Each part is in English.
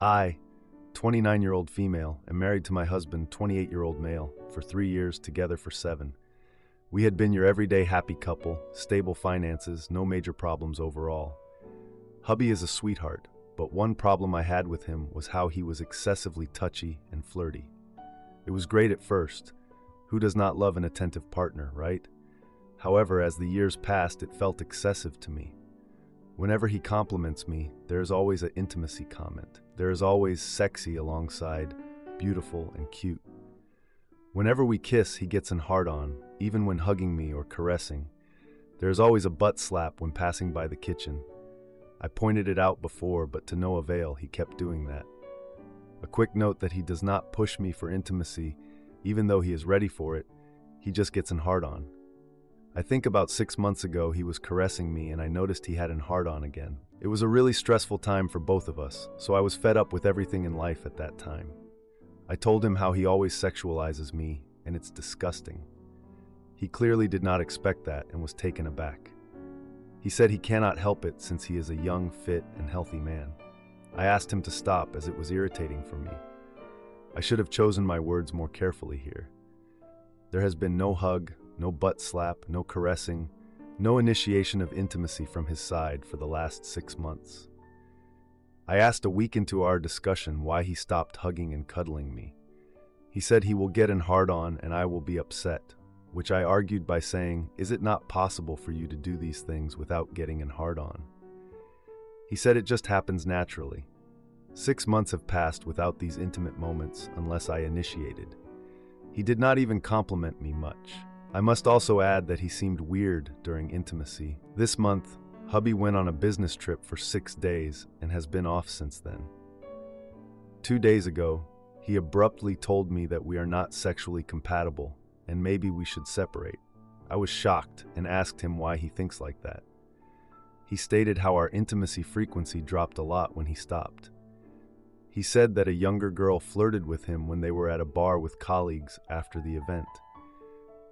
I, 29-year-old female, am married to my husband, 28-year-old male, for 3 years, together for 7. We had been your everyday happy couple, stable finances, no major problems overall. Hubby is a sweetheart, but one problem I had with him was how he was excessively touchy and flirty. It was great at first. Who does not love an attentive partner, right? However, as the years passed, it felt excessive to me. Whenever he compliments me, there is always an intimacy comment. There is always sexy alongside beautiful and cute. Whenever we kiss, he gets an hard-on, even when hugging me or caressing. There is always a butt slap when passing by the kitchen. I pointed it out before, but to no avail, he kept doing that. A quick note that he does not push me for intimacy, even though he is ready for it. He just gets an hard-on. I think about 6 months ago he was caressing me and I noticed he had an hard-on again. It was a really stressful time for both of us, so I was fed up with everything in life at that time. I told him how he always sexualizes me, and it's disgusting. He clearly did not expect that and was taken aback. He said he cannot help it since he is a young, fit, and healthy man. I asked him to stop as it was irritating for me. I should have chosen my words more carefully here. There has been no hug, no butt slap, no caressing, no initiation of intimacy from his side for the last 6 months. I asked a week into our discussion why he stopped hugging and cuddling me. He said he will get an hard-on and I will be upset, which I argued by saying, is it not possible for you to do these things without getting an hard-on? He said it just happens naturally. 6 months have passed without these intimate moments unless I initiated. He did not even compliment me much. I must also add that he seemed weird during intimacy. This month, hubby went on a business trip for 6 days and has been off since then. 2 days ago, he abruptly told me that we are not sexually compatible and maybe we should separate. I was shocked and asked him why he thinks like that. He stated how our intimacy frequency dropped a lot when he stopped. He said that a younger girl flirted with him when they were at a bar with colleagues after the event.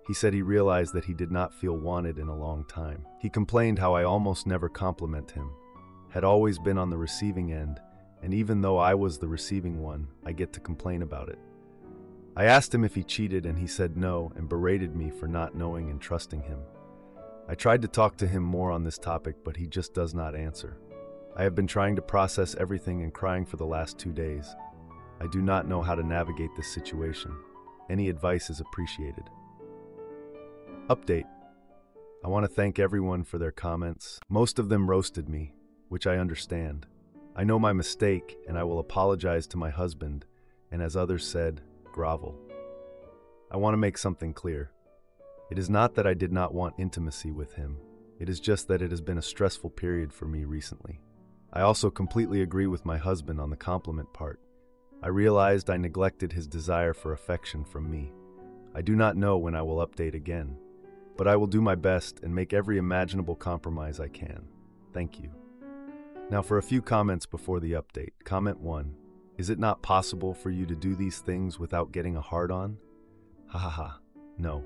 He said he realized that he did not feel wanted in a long time. He complained how I almost never compliment him, had always been on the receiving end, and even though I was the receiving one, I get to complain about it. I asked him if he cheated and he said no and berated me for not knowing and trusting him. I tried to talk to him more on this topic, but he just does not answer. I have been trying to process everything and crying for the last 2 days. I do not know how to navigate this situation. Any advice is appreciated. Update. I want to thank everyone for their comments. Most of them roasted me, which I understand. I know my mistake and I will apologize to my husband, and as others said, grovel. I want to make something clear. It is not that I did not want intimacy with him. It is just that it has been a stressful period for me recently. I also completely agree with my husband on the compliment part. I realized I neglected his desire for affection from me. I do not know when I will update again, but I will do my best and make every imaginable compromise I can. Thank you. Now for a few comments before the update. Comment 1. Is it not possible for you to do these things without getting a hard-on? Ha ha ha. No.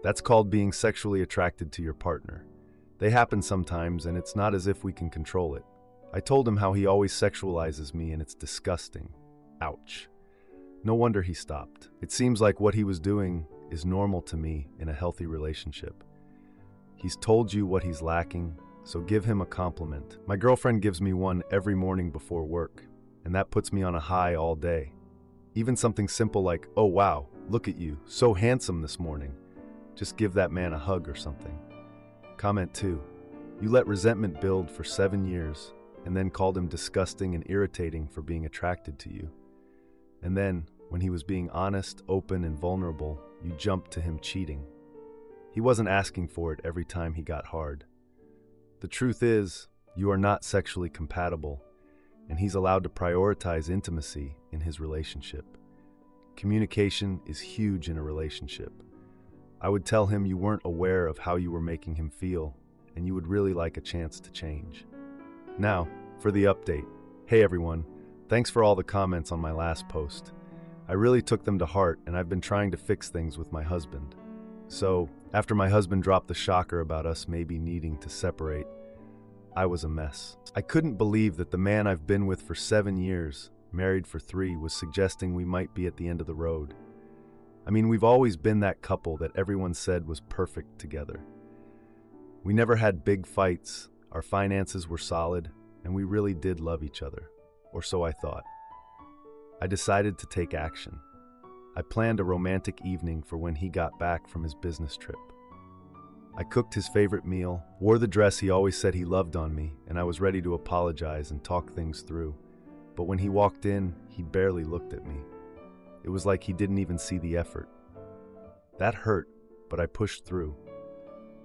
That's called being sexually attracted to your partner. They happen sometimes and it's not as if we can control it. I told him how he always sexualizes me and it's disgusting. Ouch. No wonder he stopped. It seems like what he was doing is normal to me in a healthy relationship. He's told you what he's lacking, so give him a compliment. My girlfriend gives me one every morning before work, and that puts me on a high all day. Even something simple like, oh wow, look at you, so handsome this morning. Just give that man a hug or something. Comment 2. You let resentment build for 7 years, and then called him disgusting and irritating for being attracted to you. And then, when he was being honest, open, and vulnerable, you jumped to him cheating. He wasn't asking for it every time he got hard. The truth is, you are not sexually compatible, and he's allowed to prioritize intimacy in his relationship. Communication is huge in a relationship. I would tell him you weren't aware of how you were making him feel, and you would really like a chance to change. Now, for the update. Hey everyone, thanks for all the comments on my last post. I really took them to heart and I've been trying to fix things with my husband. So, after my husband dropped the shocker about us maybe needing to separate, I was a mess. I couldn't believe that the man I've been with for 7 years married for 3, was suggesting we might be at the end of the road. I mean, we've always been that couple that everyone said was perfect together. We never had big fights, our finances were solid, and we really did love each other, or so I thought. I decided to take action. I planned a romantic evening for when he got back from his business trip. I cooked his favorite meal, wore the dress he always said he loved on me, and I was ready to apologize and talk things through. But when he walked in, he barely looked at me. It was like he didn't even see the effort. That hurt, but I pushed through.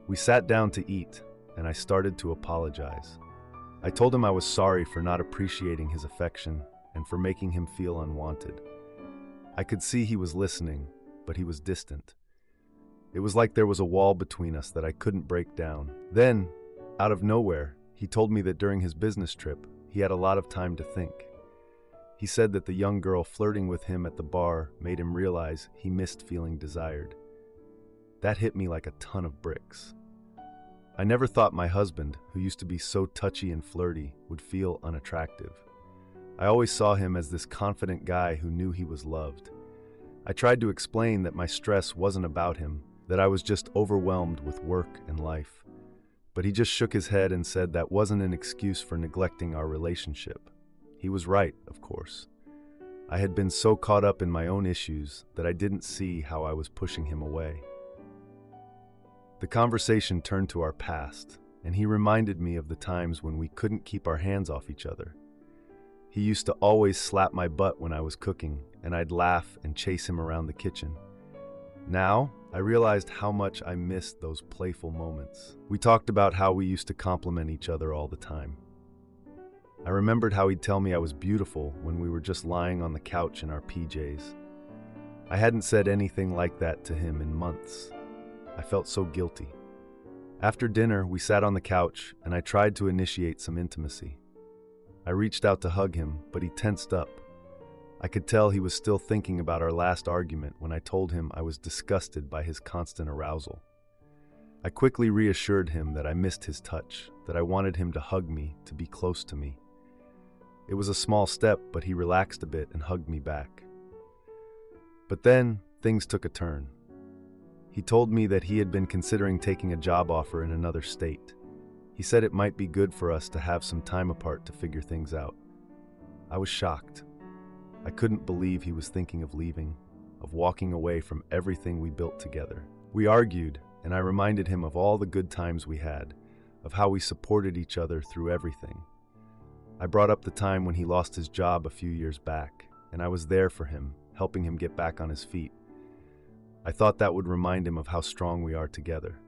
We sat down to eat, and I started to apologize. I told him I was sorry for not appreciating his affection and for making him feel unwanted. I could see he was listening, but he was distant. It was like there was a wall between us that I couldn't break down. Then, out of nowhere, he told me that during his business trip, he had a lot of time to think. He said that the young girl flirting with him at the bar made him realize he missed feeling desired. That hit me like a ton of bricks. I never thought my husband, who used to be so touchy and flirty, would feel unattractive. I always saw him as this confident guy who knew he was loved. I tried to explain that my stress wasn't about him, that I was just overwhelmed with work and life. But he just shook his head and said that wasn't an excuse for neglecting our relationship. He was right, of course. I had been so caught up in my own issues that I didn't see how I was pushing him away. The conversation turned to our past, and he reminded me of the times when we couldn't keep our hands off each other. He used to always slap my butt when I was cooking, and I'd laugh and chase him around the kitchen. Now, I realized how much I missed those playful moments. We talked about how we used to compliment each other all the time. I remembered how he'd tell me I was beautiful when we were just lying on the couch in our PJs. I hadn't said anything like that to him in months. I felt so guilty. After dinner, we sat on the couch, and I tried to initiate some intimacy. I reached out to hug him, but he tensed up. I could tell he was still thinking about our last argument when I told him I was disgusted by his constant arousal. I quickly reassured him that I missed his touch, that I wanted him to hug me, to be close to me. It was a small step, but he relaxed a bit and hugged me back. But then, things took a turn. He told me that he had been considering taking a job offer in another state. He said it might be good for us to have some time apart to figure things out. I was shocked. I couldn't believe he was thinking of leaving, of walking away from everything we built together. We argued, and I reminded him of all the good times we had, of how we supported each other through everything. I brought up the time when he lost his job a few years back, and I was there for him, helping him get back on his feet. I thought that would remind him of how strong we are together.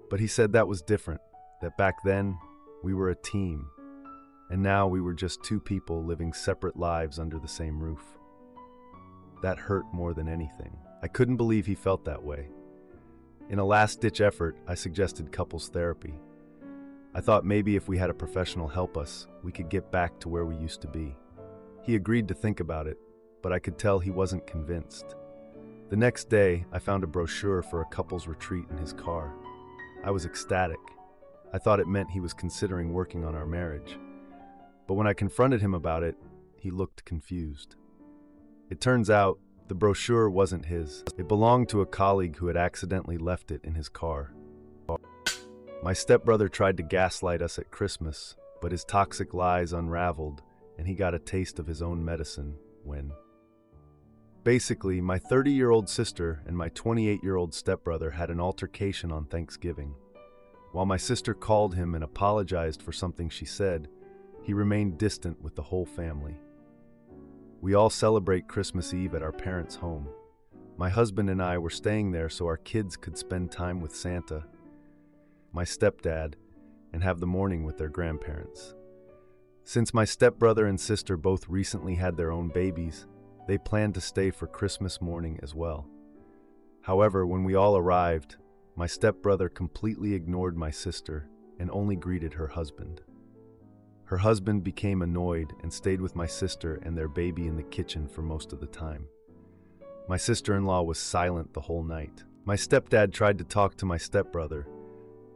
But he said that was different, that back then, we were a team, and now we were just two people living separate lives under the same roof. That hurt more than anything. I couldn't believe he felt that way. In a last-ditch effort, I suggested couples therapy. I thought maybe if we had a professional help us, we could get back to where we used to be. He agreed to think about it, but I could tell he wasn't convinced. The next day, I found a brochure for a couples retreat in his car. I was ecstatic. I thought it meant he was considering working on our marriage. But when I confronted him about it, he looked confused. It turns out, the brochure wasn't his. It belonged to a colleague who had accidentally left it in his car. My stepbrother tried to gaslight us at Christmas, but his toxic lies unraveled, and he got a taste of his own medicine when... Basically, my 30-year-old sister and my 28-year-old stepbrother had an altercation on Thanksgiving. While my sister called him and apologized for something she said, he remained distant with the whole family. We all celebrate Christmas Eve at our parents' home. My husband and I were staying there so our kids could spend time with Santa, my stepdad, and have the morning with their grandparents. Since my stepbrother and sister both recently had their own babies, they planned to stay for Christmas morning as well. However, when we all arrived, my stepbrother completely ignored my sister and only greeted her husband. Her husband became annoyed and stayed with my sister and their baby in the kitchen for most of the time. My sister-in-law was silent the whole night. My stepdad tried to talk to my stepbrother,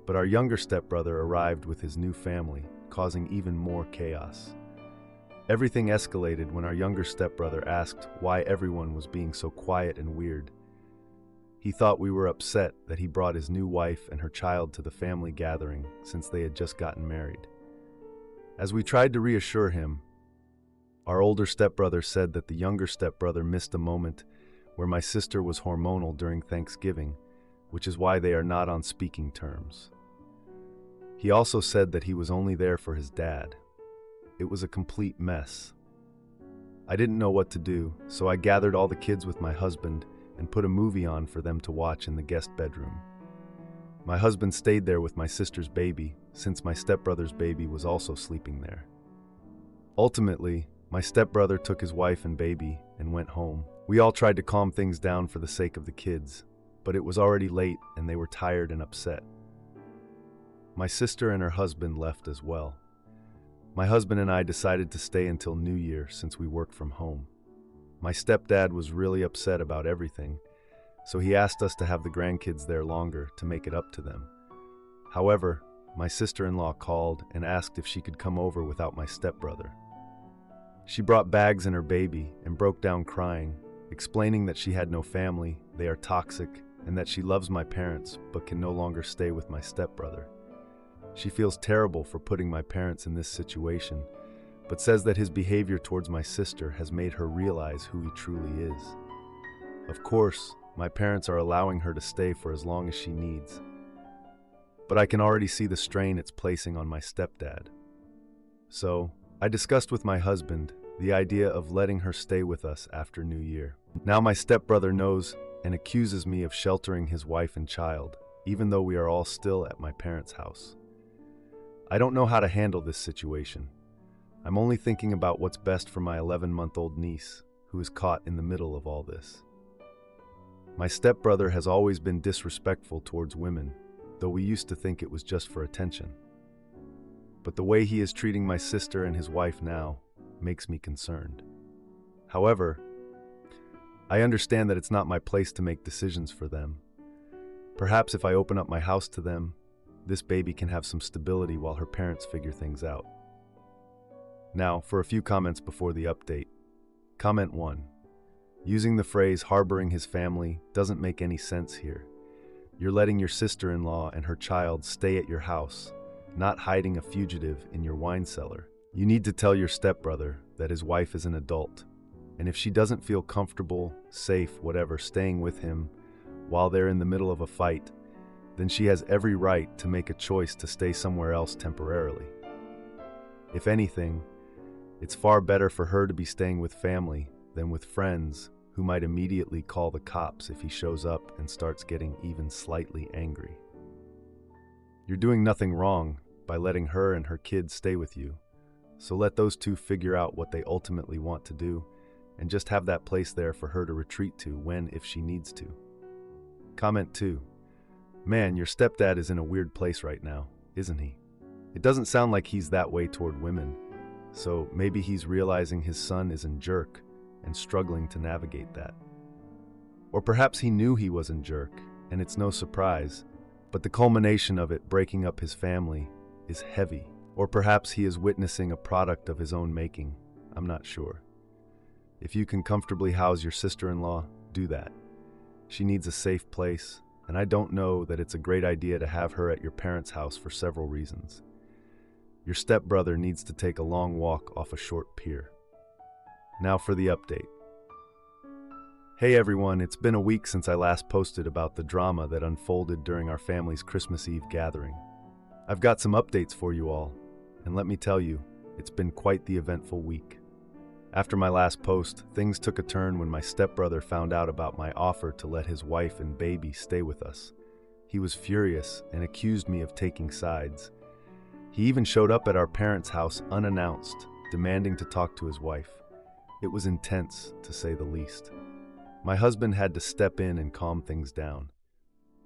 but our younger stepbrother arrived with his new family, causing even more chaos. Everything escalated when our younger stepbrother asked why everyone was being so quiet and weird. He thought we were upset that he brought his new wife and her child to the family gathering since they had just gotten married. As we tried to reassure him, our older stepbrother said that the younger stepbrother missed a moment where my sister was hormonal during Thanksgiving, which is why they are not on speaking terms. He also said that he was only there for his dad. It was a complete mess. I didn't know what to do, so I gathered all the kids with my husband and put a movie on for them to watch in the guest bedroom. My husband stayed there with my sister's baby, since my stepbrother's baby was also sleeping there. Ultimately, my stepbrother took his wife and baby and went home. We all tried to calm things down for the sake of the kids, but it was already late and they were tired and upset. My sister and her husband left as well. My husband and I decided to stay until New Year since we work from home. My stepdad was really upset about everything, so he asked us to have the grandkids there longer to make it up to them. However, my sister-in-law called and asked if she could come over without my stepbrother. She brought bags and her baby and broke down crying, explaining that she had no family, they are toxic, and that she loves my parents but can no longer stay with my stepbrother. She feels terrible for putting my parents in this situation, but says that his behavior towards my sister has made her realize who he truly is. Of course, my parents are allowing her to stay for as long as she needs, but I can already see the strain it's placing on my stepdad. So, I discussed with my husband the idea of letting her stay with us after New Year. Now my stepbrother knows and accuses me of sheltering his wife and child, even though we are all still at my parents' house. I don't know how to handle this situation. I'm only thinking about what's best for my 11-month-old niece, who is caught in the middle of all this. My stepbrother has always been disrespectful towards women, though we used to think it was just for attention. But the way he is treating my sister and his wife now makes me concerned. However, I understand that it's not my place to make decisions for them. Perhaps if I open up my house to them, this baby can have some stability while her parents figure things out. Now, for a few comments before the update. Comment 1. Using the phrase harboring his family doesn't make any sense here. You're letting your sister-in-law and her child stay at your house, not hiding a fugitive in your wine cellar. You need to tell your stepbrother that his wife is an adult, and if she doesn't feel comfortable, safe, whatever, staying with him while they're in the middle of a fight, then she has every right to make a choice to stay somewhere else temporarily. If anything, it's far better for her to be staying with family than with friends who might immediately call the cops if he shows up and starts getting even slightly angry. You're doing nothing wrong by letting her and her kids stay with you, so let those two figure out what they ultimately want to do and just have that place there for her to retreat to when, if she needs to. Comment 2. Man, your stepdad is in a weird place right now, isn't he? It doesn't sound like he's that way toward women, so maybe he's realizing his son is a jerk and struggling to navigate that. Or perhaps he knew he was a jerk, and it's no surprise, but the culmination of it breaking up his family is heavy. Or perhaps he is witnessing a product of his own making. I'm not sure. If you can comfortably house your sister-in-law, do that. She needs a safe place, and I don't know that it's a great idea to have her at your parents' house for several reasons. Your stepbrother needs to take a long walk off a short pier. Now for the update. Hey everyone, it's been a week since I last posted about the drama that unfolded during our family's Christmas Eve gathering. I've got some updates for you all, and let me tell you, it's been quite the eventful week. After my last post, things took a turn when my stepbrother found out about my offer to let his wife and baby stay with us. He was furious and accused me of taking sides. He even showed up at our parents' house unannounced, demanding to talk to his wife. It was intense, to say the least. My husband had to step in and calm things down.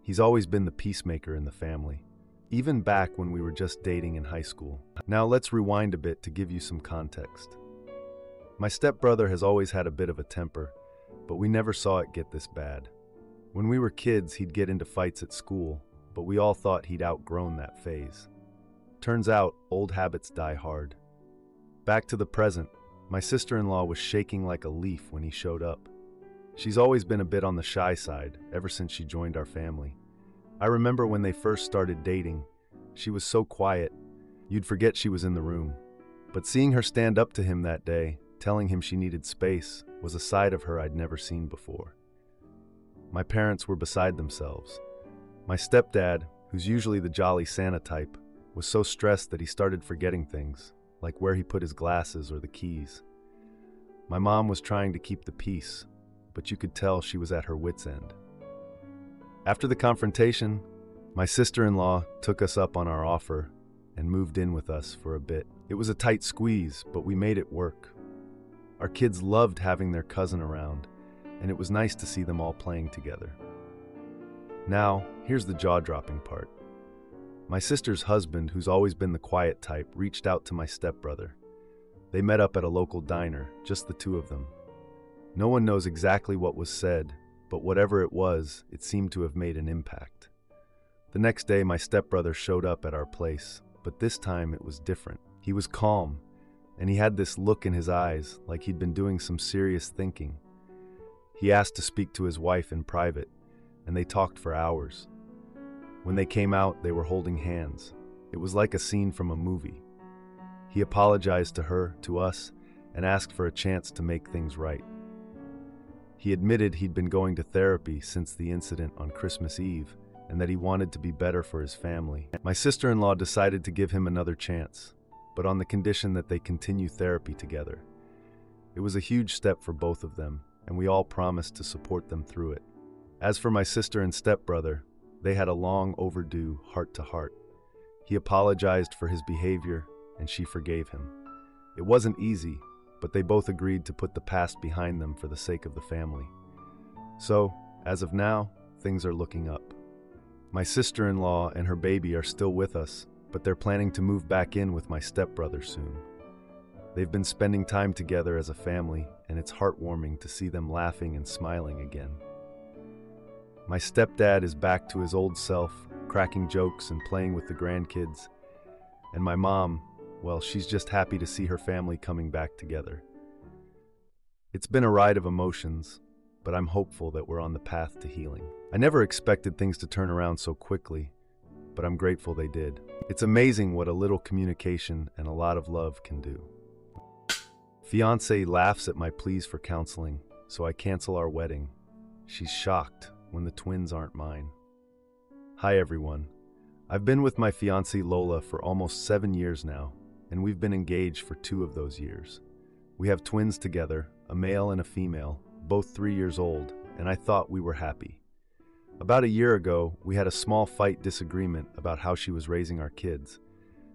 He's always been the peacemaker in the family, even back when we were just dating in high school. Now let's rewind a bit to give you some context. My stepbrother has always had a bit of a temper, but we never saw it get this bad. When we were kids, he'd get into fights at school, but we all thought he'd outgrown that phase. Turns out, old habits die hard. Back to the present, My sister-in-law was shaking like a leaf when he showed up. She's always been a bit on the shy side ever since she joined our family. I remember when they first started dating, she was so quiet, you'd forget she was in the room. But seeing her stand up to him that day, telling him she needed space, was a side of her I'd never seen before. My parents were beside themselves. My stepdad, who's usually the jolly Santa type, was so stressed that he started forgetting things, like where he put his glasses or the keys. My mom was trying to keep the peace, but you could tell she was at her wit's end. After the confrontation, my sister-in-law took us up on our offer and moved in with us for a bit. It was a tight squeeze, but we made it work. Our kids loved having their cousin around, and it was nice to see them all playing together. Now, here's the jaw-dropping part. My sister's husband, who's always been the quiet type, reached out to my stepbrother. They met up at a local diner, just the two of them. No one knows exactly what was said, but whatever it was, it seemed to have made an impact. The next day, my stepbrother showed up at our place, but this time it was different. He was calm, and he had this look in his eyes like he'd been doing some serious thinking. He asked to speak to his wife in private, and they talked for hours. When they came out, they were holding hands. It was like a scene from a movie. He apologized to her, to us, and asked for a chance to make things right. He admitted he'd been going to therapy since the incident on Christmas Eve, and that he wanted to be better for his family. My sister-in-law decided to give him another chance, but on the condition that they continue therapy together. It was a huge step for both of them, and we all promised to support them through it. As for my sister and stepbrother, they had a long overdue heart-to-heart. He apologized for his behavior, and she forgave him. It wasn't easy, but they both agreed to put the past behind them for the sake of the family. So, as of now, things are looking up. My sister-in-law and her baby are still with us, but they're planning to move back in with my stepbrother soon. They've been spending time together as a family, and it's heartwarming to see them laughing and smiling again. My stepdad is back to his old self, cracking jokes and playing with the grandkids. And my mom, well, she's just happy to see her family coming back together. It's been a ride of emotions, but I'm hopeful that we're on the path to healing. I never expected things to turn around so quickly, but I'm grateful they did. It's amazing what a little communication and a lot of love can do. Fiancé laughs at my pleas for counseling, so I cancel our wedding. She's shocked when the twins aren't mine. Hi everyone. I've been with my fiancée Lola for almost 7 years now, and we've been engaged for 2 of those years. We have twins together, a male and a female, both 3 years old, and I thought we were happy. About a year ago, we had a small disagreement about how she was raising our kids.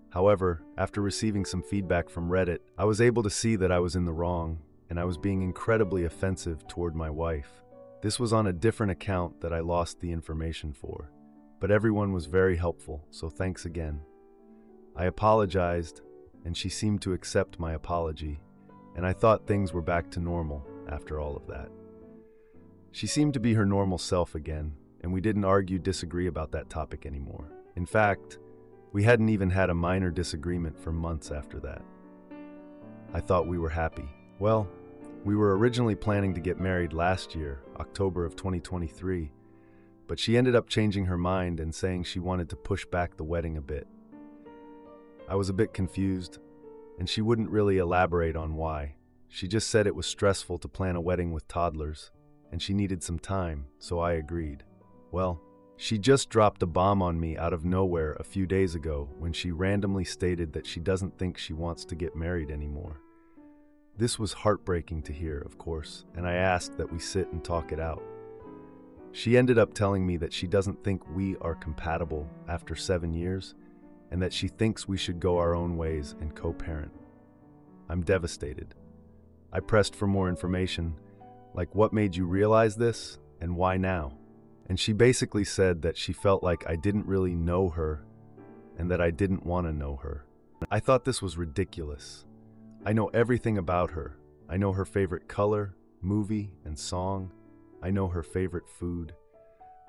However, after receiving some feedback from Reddit, I was able to see that I was in the wrong, and I was being incredibly offensive toward my wife. This was on a different account that I lost the information for, but everyone was very helpful, so thanks again. I apologized, and she seemed to accept my apology, and I thought things were back to normal after all of that. She seemed to be her normal self again, and we didn't disagree about that topic anymore. In fact, we hadn't even had a minor disagreement for months after that. I thought we were happy. Well, we were originally planning to get married last year, October of 2023, but she ended up changing her mind and saying she wanted to push back the wedding a bit. I was a bit confused, and she wouldn't really elaborate on why. She just said it was stressful to plan a wedding with toddlers, and she needed some time, so I agreed. Well, she just dropped a bomb on me out of nowhere a few days ago when she randomly stated that she doesn't think she wants to get married anymore. This was heartbreaking to hear, of course, and I asked that we sit and talk it out. She ended up telling me that she doesn't think we are compatible after 7 years, and that she thinks we should go our own ways and co-parent. I'm devastated. I pressed for more information, like what made you realize this, and why now? And she basically said that she felt like I didn't really know her, and that I didn't want to know her. I thought this was ridiculous. I know everything about her. I know her favorite color, movie, and song. I know her favorite food.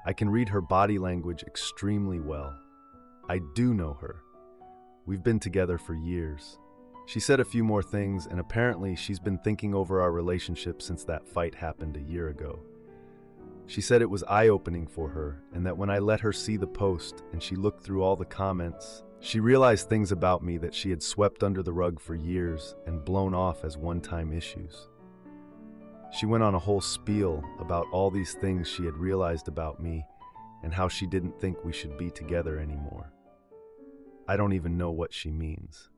I can read her body language extremely well. I do know her. We've been together for years. She said a few more things, and apparently she's been thinking over our relationship since that fight happened a year ago. She said it was eye-opening for her, and that when I let her see the post and she looked through all the comments, she realized things about me that she had swept under the rug for years and blown off as one-time issues. She went on a whole spiel about all these things she had realized about me and how she didn't think we should be together anymore. I don't even know what she means.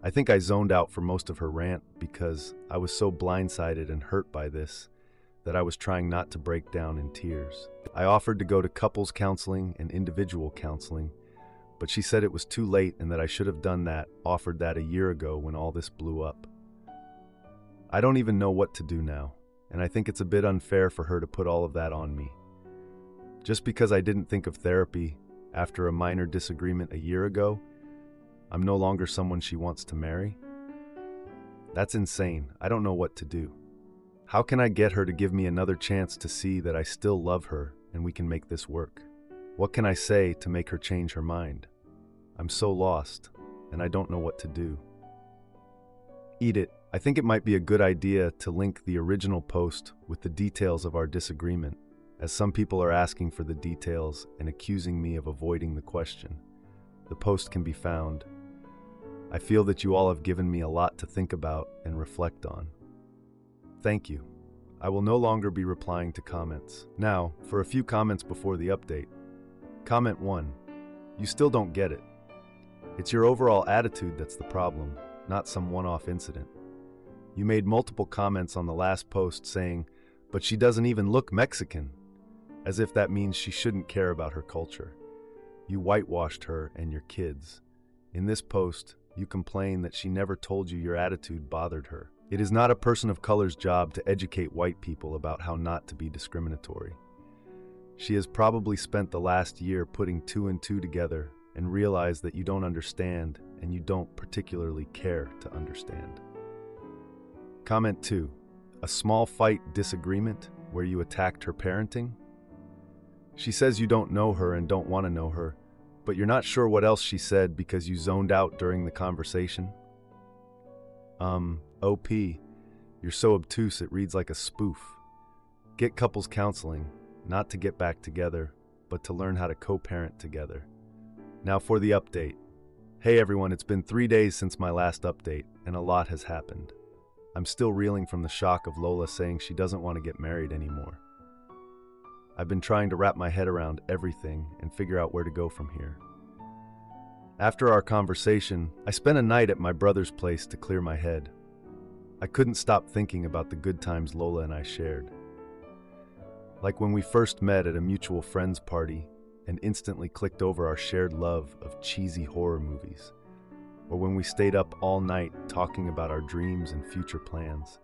I think I zoned out for most of her rant because I was so blindsided and hurt by this that I was trying not to break down in tears. I offered to go to couples counseling and individual counseling, but she said it was too late and that I should have offered that a year ago when all this blew up. I don't even know what to do now, and I think it's a bit unfair for her to put all of that on me. Just because I didn't think of therapy after a minor disagreement a year ago, I'm no longer someone she wants to marry? That's insane. I don't know what to do. How can I get her to give me another chance to see that I still love her and we can make this work? What can I say to make her change her mind? I'm so lost, and I don't know what to do. Eat it. I think it might be a good idea to link the original post with the details of our disagreement, as some people are asking for the details and accusing me of avoiding the question. The post can be found. I feel that you all have given me a lot to think about and reflect on. Thank you. I will no longer be replying to comments. Now, for a few comments before the update. Comment 1. You still don't get it. It's your overall attitude that's the problem, not some one-off incident. You made multiple comments on the last post saying, "But she doesn't even look Mexican," as if that means she shouldn't care about her culture. You whitewashed her and your kids. In this post, you complain that she never told you your attitude bothered her. It is not a person of color's job to educate white people about how not to be discriminatory. She has probably spent the last year putting 2 and 2 together and realized that you don't understand and you don't particularly care to understand. Comment 2. A small fight disagreement where you attacked her parenting? She says you don't know her and don't want to know her, but you're not sure what else she said because you zoned out during the conversation? OP, you're so obtuse it reads like a spoof. Get couples counseling, not to get back together, but to learn how to co-parent together. Now for the update. Hey everyone, it's been 3 days since my last update, and a lot has happened. I'm still reeling from the shock of Lola saying she doesn't want to get married anymore. I've been trying to wrap my head around everything and figure out where to go from here. After our conversation, I spent a night at my brother's place to clear my head. I couldn't stop thinking about the good times Lola and I shared. Like when we first met at a mutual friend's party and instantly clicked over our shared love of cheesy horror movies, or when we stayed up all night talking about our dreams and future plans.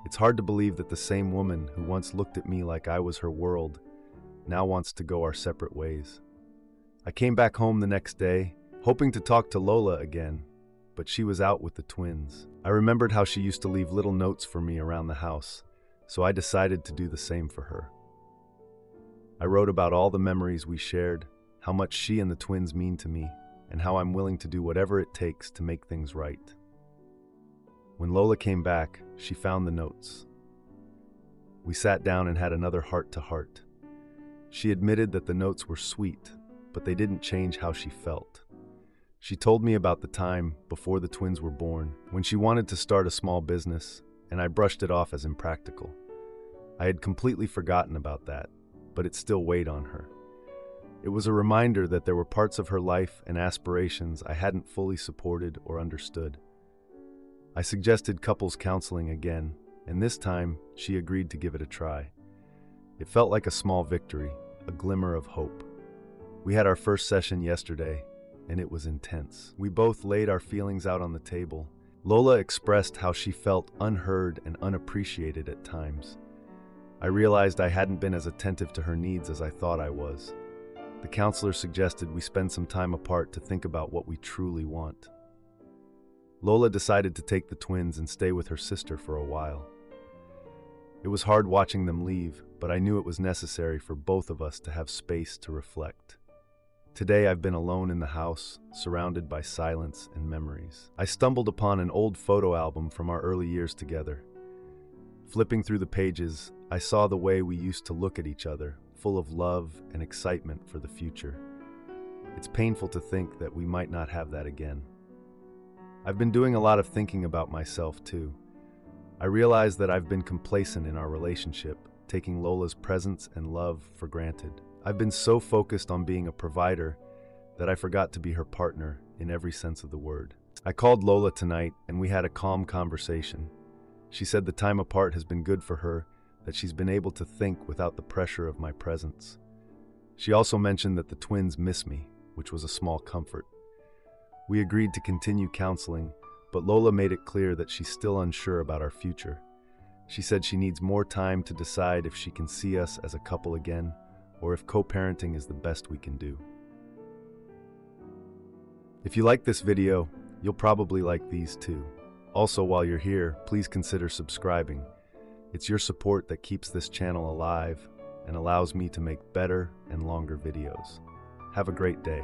It's hard to believe that the same woman who once looked at me like I was her world now wants to go our separate ways. I came back home the next day, hoping to talk to Lola again, but she was out with the twins. I remembered how she used to leave little notes for me around the house, so I decided to do the same for her. I wrote about all the memories we shared, how much she and the twins mean to me, and how I'm willing to do whatever it takes to make things right. When Lola came back, she found the notes. We sat down and had another heart-to-heart. She admitted that the notes were sweet, but they didn't change how she felt. She told me about the time before the twins were born, when she wanted to start a small business, and I brushed it off as impractical. I had completely forgotten about that, but it still weighed on her. It was a reminder that there were parts of her life and aspirations I hadn't fully supported or understood. I suggested couples counseling again, and this time she agreed to give it a try. It felt like a small victory, a glimmer of hope. We had our first session yesterday, and it was intense. We both laid our feelings out on the table. Lola expressed how she felt unheard and unappreciated at times. I realized I hadn't been as attentive to her needs as I thought I was. The counselor suggested we spend some time apart to think about what we truly want. Lola decided to take the twins and stay with her sister for a while. It was hard watching them leave, but I knew it was necessary for both of us to have space to reflect. Today I've been alone in the house, surrounded by silence and memories. I stumbled upon an old photo album from our early years together. Flipping through the pages, I saw the way we used to look at each other, full of love and excitement for the future. It's painful to think that we might not have that again. I've been doing a lot of thinking about myself too. I realize that I've been complacent in our relationship, taking Lola's presence and love for granted. I've been so focused on being a provider that I forgot to be her partner in every sense of the word. I called Lola tonight and we had a calm conversation. She said the time apart has been good for her, that she's been able to think without the pressure of my presence. She also mentioned that the twins miss me, which was a small comfort. We agreed to continue counseling, but Lola made it clear that she's still unsure about our future. She said she needs more time to decide if she can see us as a couple again, or if co-parenting is the best we can do. If you like this video, you'll probably like these too. Also, while you're here, please consider subscribing. It's your support that keeps this channel alive and allows me to make better and longer videos. Have a great day.